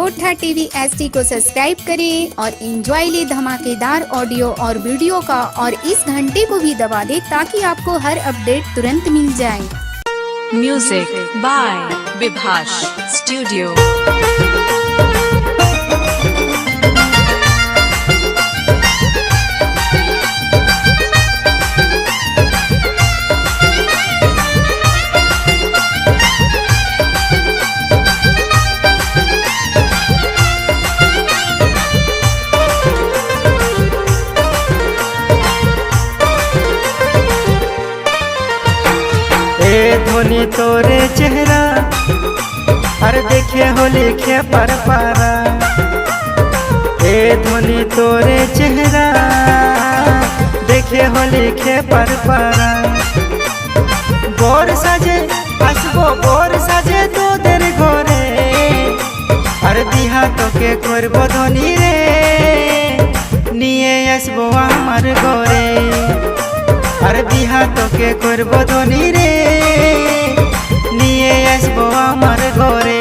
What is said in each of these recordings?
खोटा TV HD को subscribe करें और एंजॉय ले धमाकेदार ऑडियो और वीडियो का, और इस घंटे को भी दबा दें ताकि आपको हर अपडेट तुरंत मिल जाए। Music by Vibhash studio. धोनी तोरे चेहरा हर देखे हो लिखे पर पारा। ए धोनी तोरे चेहरा देखे हो लिखे पर पारा। बोर साजे हसबो बोर साजे तो देर गोरे हर दिहा तो के करबो धोनी रे निये आसबो आमार गोरे हर बिहा तो के करबो धोनी रे निये आसबो आमार घरे।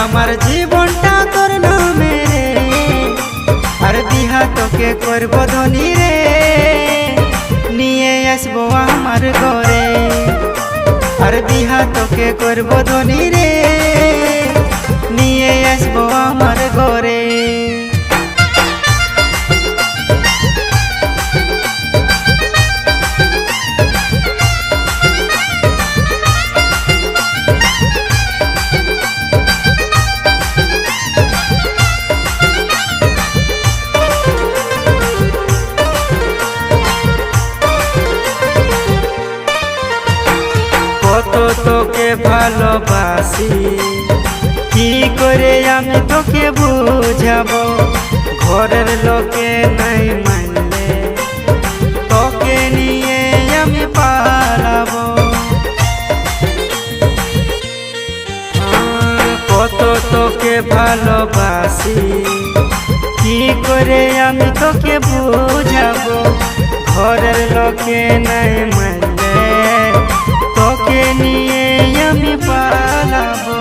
আমার জীবনটা তোর নামে রে আর বিহা তোকে করবো ধনী রে নিয়ে আসবো আমার ঘরে আর বিহা তোকে করবো ধনী রে নিয়ে আসবো আমার ঘরে। কত তোকে ভালোবাসি কি করে আমি তোকে বুঝাবো ঘরের লোকে নাই মানলে তোকে নিয়ে আমি পালাবো। কত তোকে ভালোবাসি কি করে আমি তোকে বুঝাবো ঘরের লোকে নাই মানলে তোকে নিয়ে আমি পালাবো।